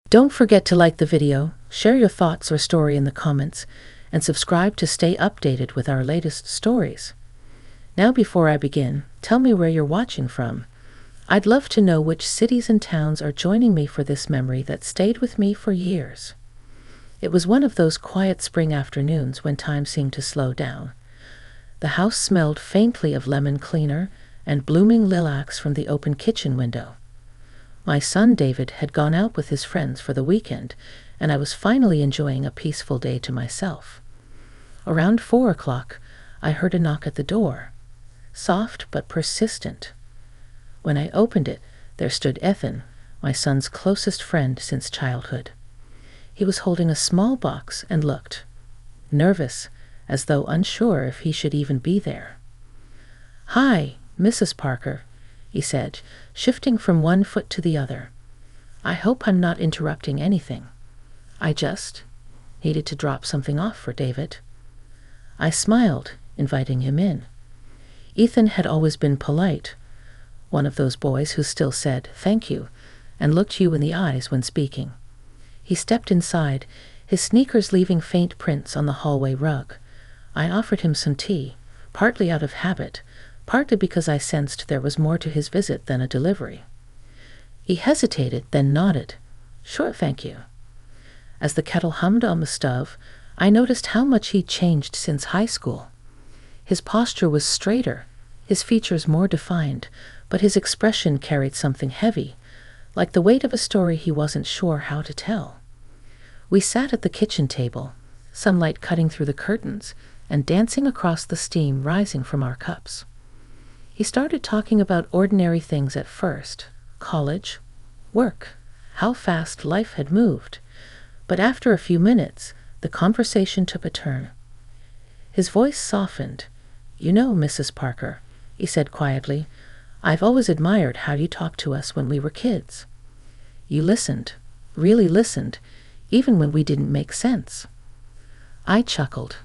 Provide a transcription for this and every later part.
Don't forget to like the video, share your thoughts or story in the comments, and subscribe to stay updated with our latest stories. Now before I begin, tell me where you're watching from. I'd love to know which cities and towns are joining me for this memory that stayed with me for years. It was one of those quiet spring afternoons when time seemed to slow down. The house smelled faintly of lemon cleaner and blooming lilacs from the open kitchen window. My son David had gone out with his friends for the weekend, and I was finally enjoying a peaceful day to myself. Around 4 o'clock, I heard a knock at the door, soft but persistent. When I opened it, there stood Ethan, my son's closest friend since childhood. He was holding a small box and looked nervous, as though unsure if he should even be there. "Hi, Mrs. Parker," he said, shifting from one foot to the other. "I hope I'm not interrupting anything. I just needed to drop something off for David." I smiled, inviting him in. Ethan had always been polite, one of those boys who still said thank you and looked you in the eyes when speaking. He stepped inside, his sneakers leaving faint prints on the hallway rug. I offered him some tea, partly out of habit, partly because I sensed there was more to his visit than a delivery. He hesitated, then nodded. "Sure, thank you." As the kettle hummed on the stove, I noticed how much he'd changed since high school. His posture was straighter, his features more defined, but his expression carried something heavy, like the weight of a story he wasn't sure how to tell. We sat at the kitchen table, sunlight cutting through the curtains and dancing across the steam rising from our cups. He started talking about ordinary things at first: college, work, how fast life had moved. But after a few minutes, the conversation took a turn. His voice softened. "You know, Mrs. Parker," he said quietly, "I've always admired how you talked to us when we were kids. You listened, really listened, even when we didn't make sense." I chuckled.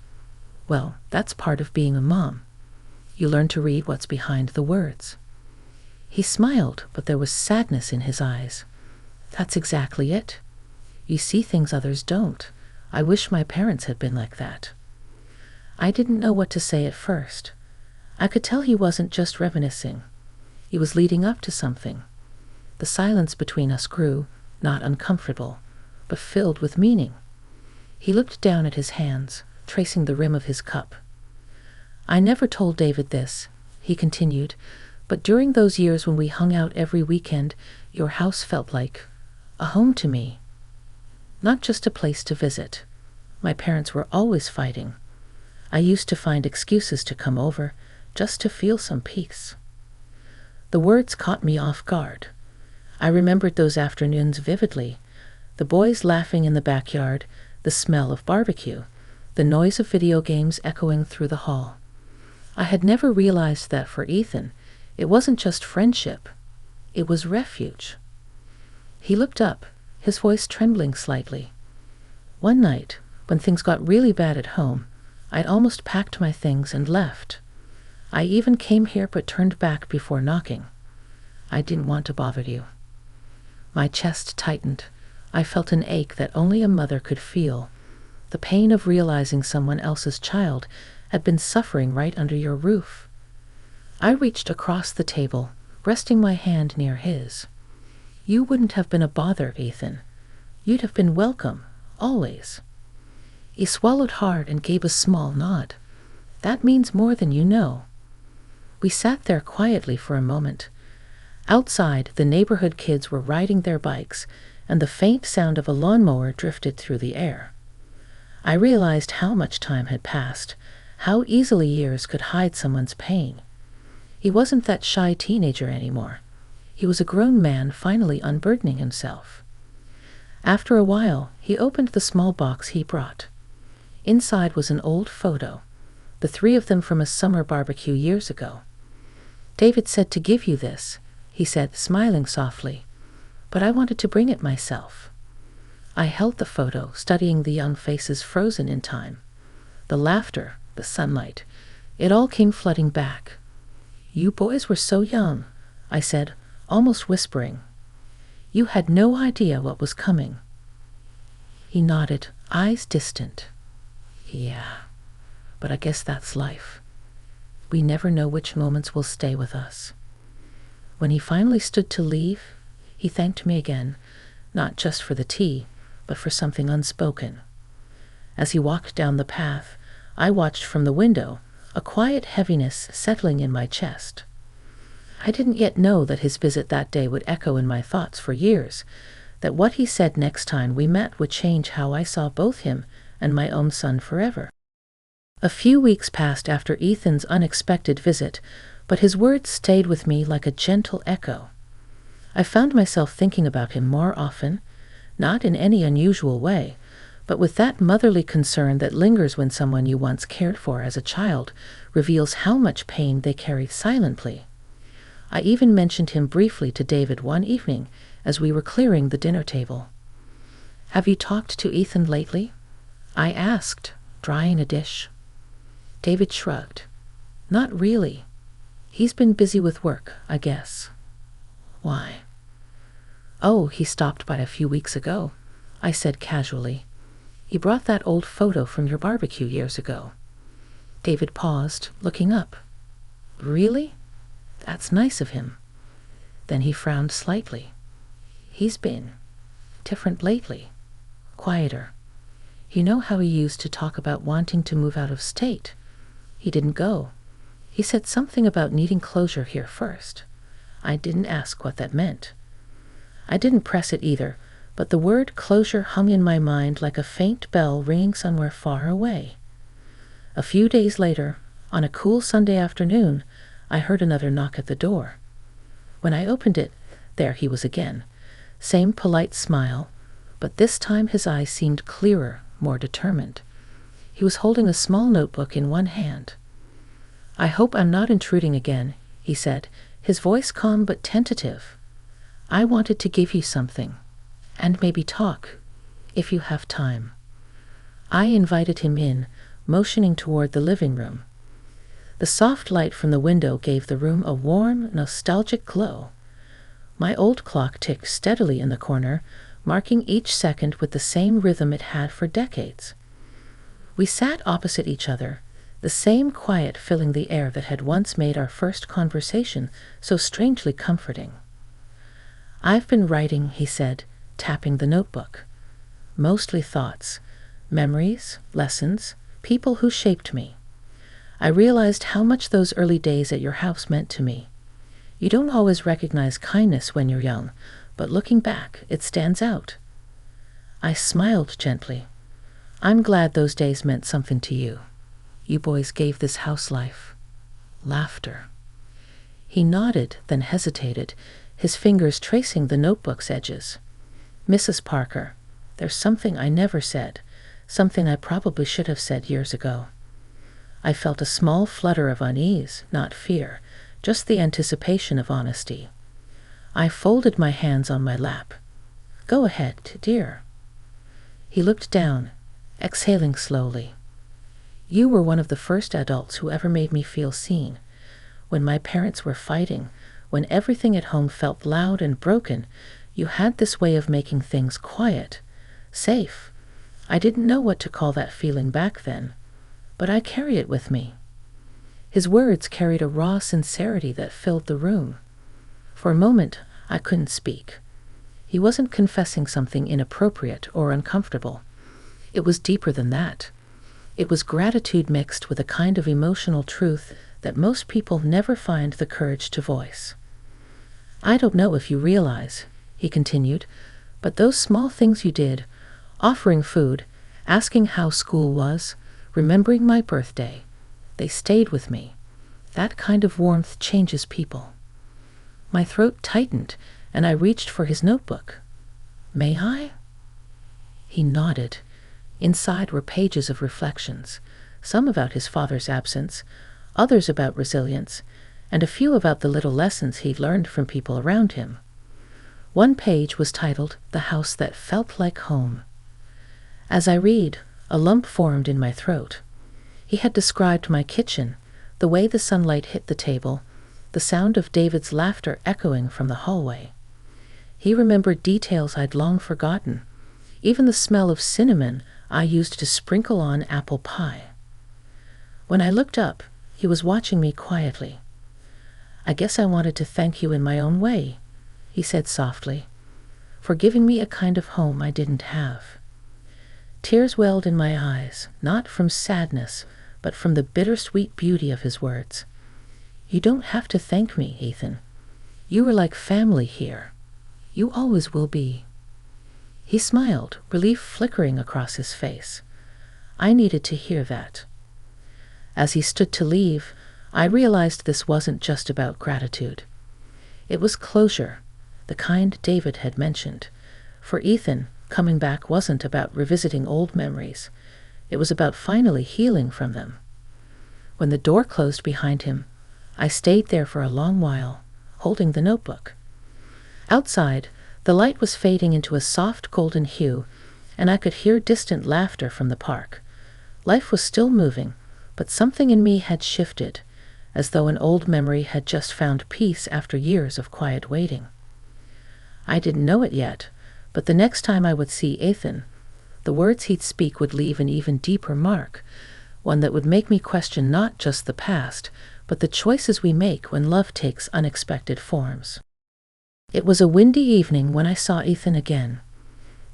"Well, that's part of being a mom. You learn to read what's behind the words." He smiled, but there was sadness in his eyes. "That's exactly it. You see things others don't. I wish my parents had been like that." I didn't know what to say at first. I could tell he wasn't just reminiscing. He was leading up to something. The silence between us grew, not uncomfortable, but filled with meaning. He looked down at his hands, tracing the rim of his cup. "I never told David this," he continued, "but during those years when we hung out every weekend, your house felt like a home to me. Not just a place to visit. My parents were always fighting. I used to find excuses to come over, just to feel some peace." The words caught me off guard. I remembered those afternoons vividly, the boys laughing in the backyard, the smell of barbecue, the noise of video games echoing through the hall. I had never realized that for Ethan, it wasn't just friendship, it was refuge. He looked up, his voice trembling slightly. "One night, when things got really bad at home, I'd almost packed my things and left. I even came here but turned back before knocking. I didn't want to bother you." My chest tightened. I felt an ache that only a mother could feel, the pain of realizing someone else's child had been suffering right under your roof. I reached across the table, resting my hand near his. "You wouldn't have been a bother, Ethan. You'd have been welcome, always." He swallowed hard and gave a small nod. "That means more than you know." We sat there quietly for a moment. Outside, the neighborhood kids were riding their bikes, and the faint sound of a lawnmower drifted through the air. I realized how much time had passed, how easily years could hide someone's pain. He wasn't that shy teenager anymore. He was a grown man finally unburdening himself. After a while, he opened the small box he brought. Inside was an old photo, the three of them from a summer barbecue years ago. "David said to give you this," he said, smiling softly, "but I wanted to bring it myself." I held the photo, studying the young faces frozen in time. The laughter, the sunlight, it all came flooding back. "You boys were so young," I said, almost whispering. "You had no idea what was coming." He nodded, eyes distant. Yeah, but I guess that's life. We never know which moments will stay with us. When he finally stood to leave, he thanked me again, not just for the tea, but for something unspoken. As he walked down the path, I watched from the window, a quiet heaviness settling in my chest. I didn't yet know that his visit that day would echo in my thoughts for years, that what he said next time we met would change how I saw both him and my own son forever. A few weeks passed after Ethan's unexpected visit, but his words stayed with me like a gentle echo. I found myself thinking about him more often, not in any unusual way, but with that motherly concern that lingers when someone you once cared for as a child reveals how much pain they carry silently. I even mentioned him briefly to David one evening as we were clearing the dinner table. "Have you talked to Ethan lately?" I asked, drying a dish. David shrugged. "Not really. He's been busy with work, I guess." "Why?" "Oh, he stopped by a few weeks ago," I said casually. "He brought that old photo from your barbecue years ago." David paused, looking up. "Really? That's nice of him." Then he frowned slightly. "He's been different lately. Quieter. You know how he used to talk about wanting to move out of state? He didn't go. He said something about needing closure here first. I didn't ask what that meant. I didn't press it either, but the word closure hung in my mind like a faint bell ringing somewhere far away. A few days later, on a cool Sunday afternoon, I heard another knock at the door. When I opened it, there he was again. Same polite smile, but this time his eyes seemed clearer, more determined. He was holding a small notebook in one hand. "I hope I'm not intruding again," he said, his voice calm but tentative. "I wanted to give you something, and maybe talk, if you have time." I invited him in, motioning toward the living room. The soft light from the window gave the room a warm, nostalgic glow. My old clock ticked steadily in the corner, marking each second with the same rhythm it had for decades. We sat opposite each other, the same quiet filling the air that had once made our first conversation so strangely comforting. "I've been writing," he said, tapping the notebook. "Mostly thoughts, memories, lessons, people who shaped me. I realized how much those early days at your house meant to me. You don't always recognize kindness when you're young, but looking back, it stands out." I smiled gently. "I'm glad those days meant something to you. You boys gave this house life. Laughter." He nodded, then hesitated, his fingers tracing the notebook's edges. "Mrs. Parker, there's something I never said, something I probably should have said years ago." I felt a small flutter of unease, not fear, just the anticipation of honesty. I folded my hands on my lap. "Go ahead, dear." He looked down, exhaling slowly. "You were one of the first adults who ever made me feel seen. When my parents were fighting, when everything at home felt loud and broken, you had this way of making things quiet, safe. I didn't know what to call that feeling back then, but I carry it with me." His words carried a raw sincerity that filled the room. For a moment, I couldn't speak. He wasn't confessing something inappropriate or uncomfortable. It was deeper than that. It was gratitude mixed with a kind of emotional truth that most people never find the courage to voice. "I don't know if you realize," he continued, "but those small things you did, offering food, asking how school was, remembering my birthday, they stayed with me. That kind of warmth changes people." My throat tightened, and I reached for his notebook. "May I?" He nodded. Inside were pages of reflections, some about his father's absence, others about resilience, and a few about the little lessons he'd learned from people around him. One page was titled "The House That Felt Like Home." As I read, a lump formed in my throat. He had described my kitchen, the way the sunlight hit the table, the sound of David's laughter echoing from the hallway. He remembered details I'd long forgotten, even the smell of cinnamon I used to sprinkle on apple pie. When I looked up, he was watching me quietly. "I guess I wanted to thank you in my own way," he said softly, "for giving me a kind of home I didn't have." Tears welled in my eyes, not from sadness, but from the bittersweet beauty of his words. "You don't have to thank me, Ethan. You were like family here. You always will be." He smiled, relief flickering across his face. I needed to hear that. As he stood to leave, I realized this wasn't just about gratitude. It was closure, the kind David had mentioned. For Ethan, coming back wasn't about revisiting old memories. It was about finally healing from them. When the door closed behind him, I stayed there for a long while, holding the notebook. Outside, the light was fading into a soft golden hue, and I could hear distant laughter from the park. Life was still moving, but something in me had shifted, as though an old memory had just found peace after years of quiet waiting. I didn't know it yet, but the next time I would see Ethan, the words he'd speak would leave an even deeper mark, one that would make me question not just the past, but the choices we make when love takes unexpected forms. It was a windy evening when I saw Ethan again.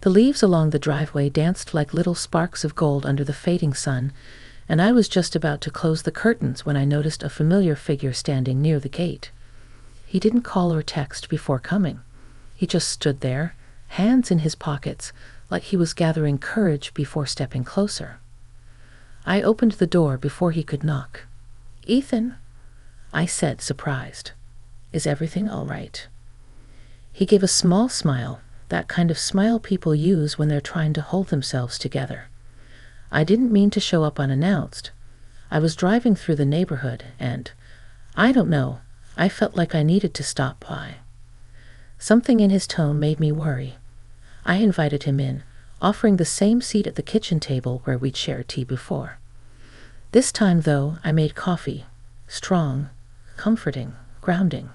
The leaves along the driveway danced like little sparks of gold under the fading sun, and I was just about to close the curtains when I noticed a familiar figure standing near the gate. He didn't call or text before coming. He just stood there, hands in his pockets, like he was gathering courage before stepping closer. I opened the door before he could knock. "Ethan," I said, surprised. "Is everything all right?" He gave a small smile, that kind of smile people use when they're trying to hold themselves together. I didn't mean to show up unannounced. I was driving through the neighborhood and, I don't know, I felt like I needed to stop by. Something in his tone made me worry. I invited him in, offering the same seat at the kitchen table where we'd shared tea before. This time, though, I made coffee, strong, comforting, grounding.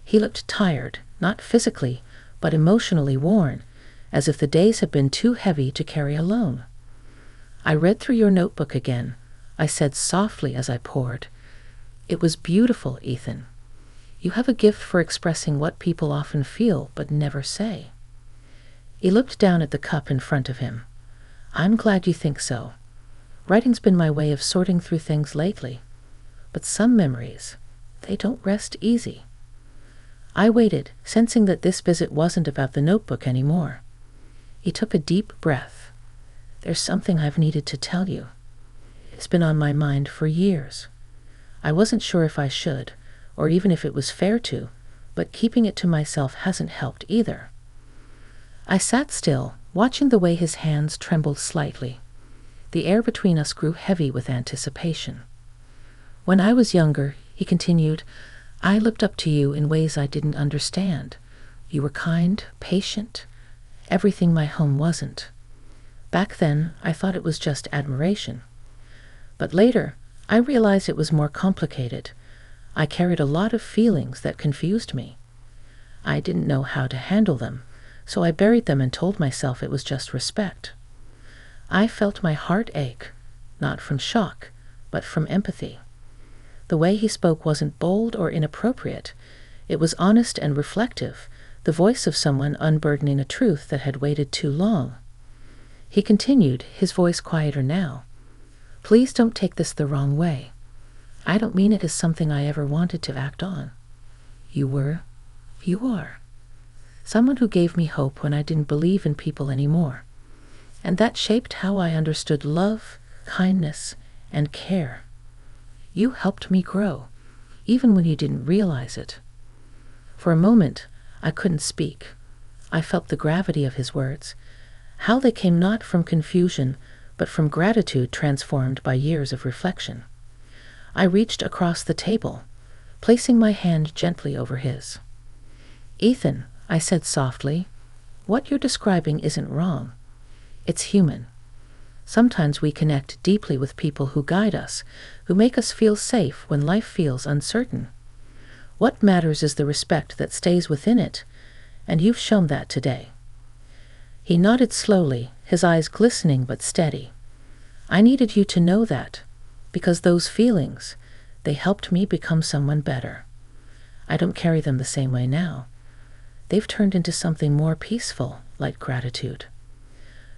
He looked tired, not physically, but emotionally worn, as if the days had been too heavy to carry alone. "I read through your notebook again," I said softly as I poured. "It was beautiful, Ethan. You have a gift for expressing what people often feel but never say." He looked down at the cup in front of him. "I'm glad you think so. Writing's been my way of sorting through things lately. But some memories, they don't rest easy." I waited, sensing that this visit wasn't about the notebook anymore. He took a deep breath. "There's something I've needed to tell you. It's been on my mind for years. I wasn't sure if I should, or even if it was fair to, but keeping it to myself hasn't helped either." I sat still, watching the way his hands trembled slightly. The air between us grew heavy with anticipation. "When I was younger," he continued, "I looked up to you in ways I didn't understand. You were kind, patient, everything my home wasn't. Back then, I thought it was just admiration. But later, I realized it was more complicated. I carried a lot of feelings that confused me. I didn't know how to handle them, so I buried them and told myself it was just respect. I felt my heart ache, not from shock, but from empathy." The way he spoke wasn't bold or inappropriate. It was honest and reflective, the voice of someone unburdening a truth that had waited too long. He continued, his voice quieter now. "Please don't take this the wrong way. I don't mean it as something I ever wanted to act on. You are, someone who gave me hope when I didn't believe in people anymore. And that shaped how I understood love, kindness, and care. You helped me grow, even when you didn't realize it." For a moment, I couldn't speak. I felt the gravity of his words, how they came not from confusion, but from gratitude transformed by years of reflection. I reached across the table, placing my hand gently over his. "Ethan," I said softly, "what you're describing isn't wrong. It's human. Sometimes we connect deeply with people who guide us, who make us feel safe when life feels uncertain. What matters is the respect that stays within it, and you've shown that today." He nodded slowly, his eyes glistening but steady. I needed you to know that, because those feelings, they helped me become someone better. I don't carry them the same way now. They've turned into something more peaceful, like gratitude.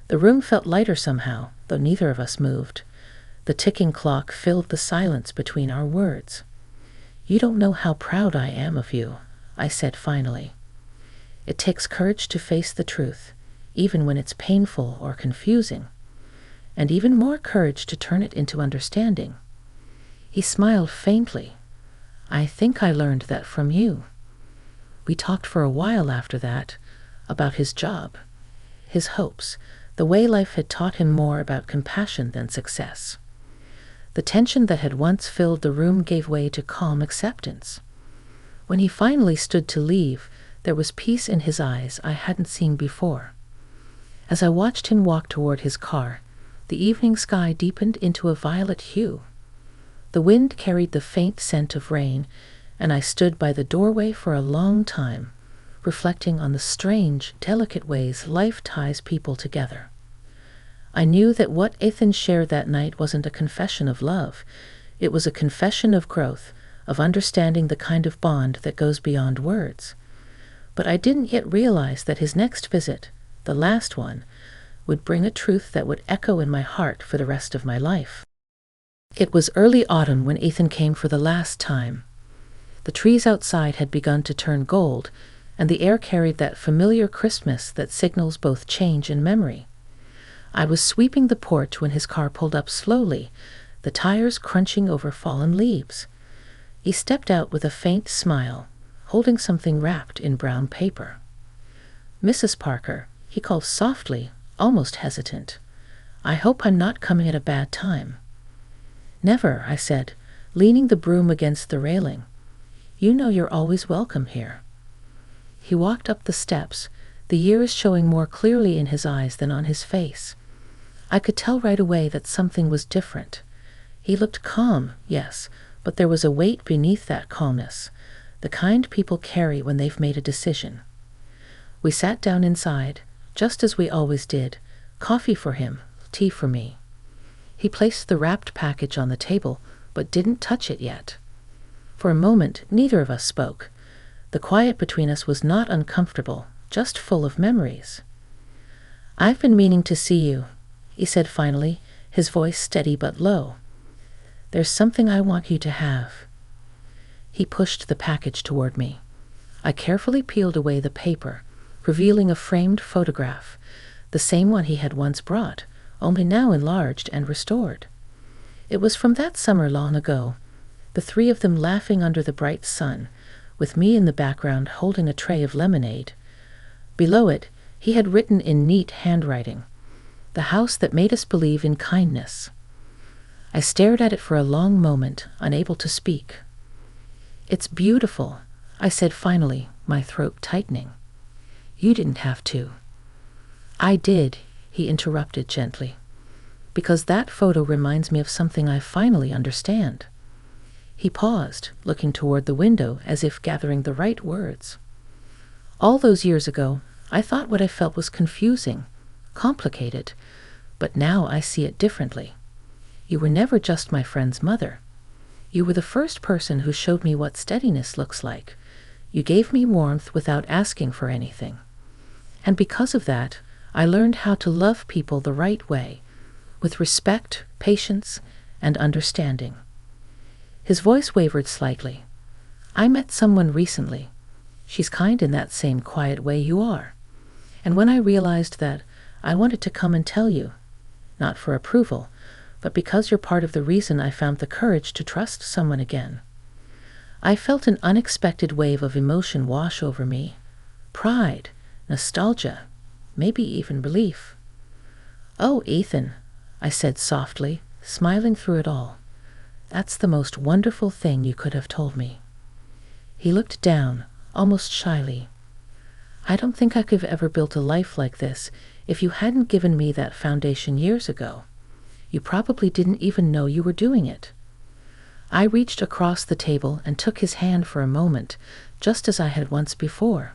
The room felt lighter somehow, though neither of us moved. The ticking clock filled the silence between our words. You don't know how proud I am of you, I said finally. It takes courage to face the truth, even when it's painful or confusing, and even more courage to turn it into understanding. He smiled faintly. I think I learned that from you. We talked for a while after that, about his job, his hopes, the way life had taught him more about compassion than success. The tension that had once filled the room gave way to calm acceptance. When he finally stood to leave, there was peace in his eyes I hadn't seen before. As I watched him walk toward his car, the evening sky deepened into a violet hue. The wind carried the faint scent of rain, and I stood by the doorway for a long time, reflecting on the strange, delicate ways life ties people together. I knew that what Ethan shared that night wasn't a confession of love. It was a confession of growth, of understanding the kind of bond that goes beyond words. But I didn't yet realize that his next visit, the last one, would bring a truth that would echo in my heart for the rest of my life. It was early autumn when Ethan came for the last time. The trees outside had begun to turn gold, and the air carried that familiar crispness that signals both change and memory. I was sweeping the porch when his car pulled up slowly, the tires crunching over fallen leaves. He stepped out with a faint smile, holding something wrapped in brown paper. Mrs. Parker, he called softly, almost hesitant. I hope I'm not coming at a bad time. Never, I said, leaning the broom against the railing. You know you're always welcome here. He walked up the steps, the years showing more clearly in his eyes than on his face. I could tell right away that something was different. He looked calm, yes, but there was a weight beneath that calmness, the kind people carry when they've made a decision. We sat down inside, just as we always did, coffee for him, tea for me. He placed the wrapped package on the table, but didn't touch it yet. For a moment, neither of us spoke. The quiet between us was not uncomfortable, just full of memories. I've been meaning to see you, he said finally, his voice steady but low. There's something I want you to have. He pushed the package toward me. I carefully peeled away the paper, revealing a framed photograph, the same one he had once brought, only now enlarged and restored. It was from that summer long ago, the three of them laughing under the bright sun, with me in the background holding a tray of lemonade. Below it, he had written in neat handwriting, "The house that made us believe in kindness." I stared at it for a long moment, unable to speak. It's beautiful, I said finally, my throat tightening. You didn't have to. I did, he interrupted gently, because that photo reminds me of something I finally understand. He paused, looking toward the window as if gathering the right words. All those years ago, I thought what I felt was confusing, complicated, but now I see it differently. You were never just my friend's mother. You were the first person who showed me what steadiness looks like. You gave me warmth without asking for anything. And because of that, I learned how to love people the right way, with respect, patience, and understanding. His voice wavered slightly. I met someone recently. She's kind in that same quiet way you are. And when I realized that, I wanted to come and tell you, not for approval, but because you're part of the reason I found the courage to trust someone again. I felt an unexpected wave of emotion wash over me. Pride, nostalgia, maybe even relief. Oh, Ethan, I said softly, smiling through it all. That's the most wonderful thing you could have told me. He looked down, almost shyly. I don't think I could have ever built a life like this if you hadn't given me that foundation years ago. You probably didn't even know you were doing it. I reached across the table and took his hand for a moment, just as I had once before.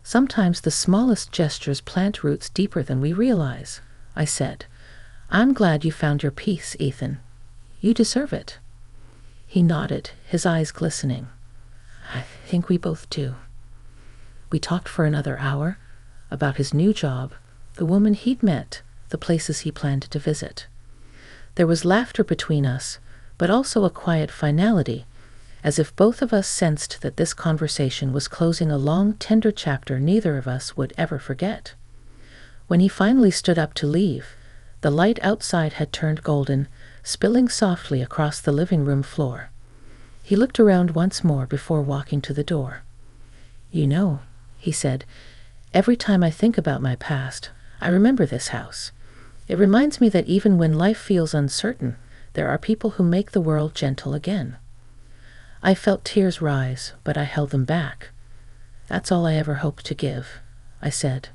Sometimes the smallest gestures plant roots deeper than we realize, I said. I'm glad you found your peace, Ethan. You deserve it. He nodded, his eyes glistening. I think we both do. We talked for another hour about his new job, the woman he'd met, the places he planned to visit. There was laughter between us, but also a quiet finality, as if both of us sensed that this conversation was closing a long, tender chapter neither of us would ever forget. When he finally stood up to leave, the light outside had turned golden, spilling softly across the living room floor. He looked around once more before walking to the door. You know, he said, every time I think about my past, I remember this house. It reminds me that even when life feels uncertain, there are people who make the world gentle again. I felt tears rise, but I held them back. That's all I ever hoped to give, I said.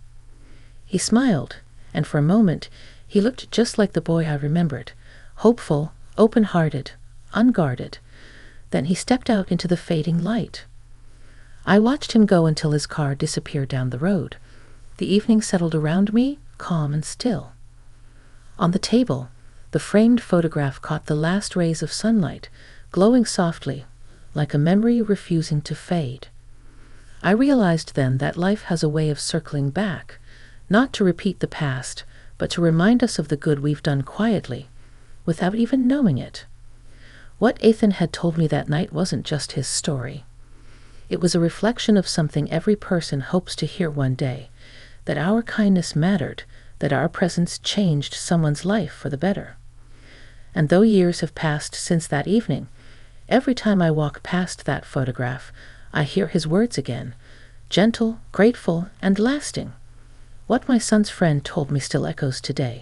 He smiled, and for a moment he looked just like the boy I remembered, hopeful, open-hearted, unguarded. Then he stepped out into the fading light. I watched him go until his car disappeared down the road. The evening settled around me, calm and still. On the table, the framed photograph caught the last rays of sunlight, glowing softly, like a memory refusing to fade. I realized then that life has a way of circling back, not to repeat the past, but to remind us of the good we've done quietly, without even knowing it. What Ethan had told me that night wasn't just his story. It was a reflection of something every person hopes to hear one day, that our kindness mattered, that our presence changed someone's life for the better. And though years have passed since that evening, every time I walk past that photograph, I hear his words again, gentle, grateful, and lasting. What my son's friend told me still echoes today.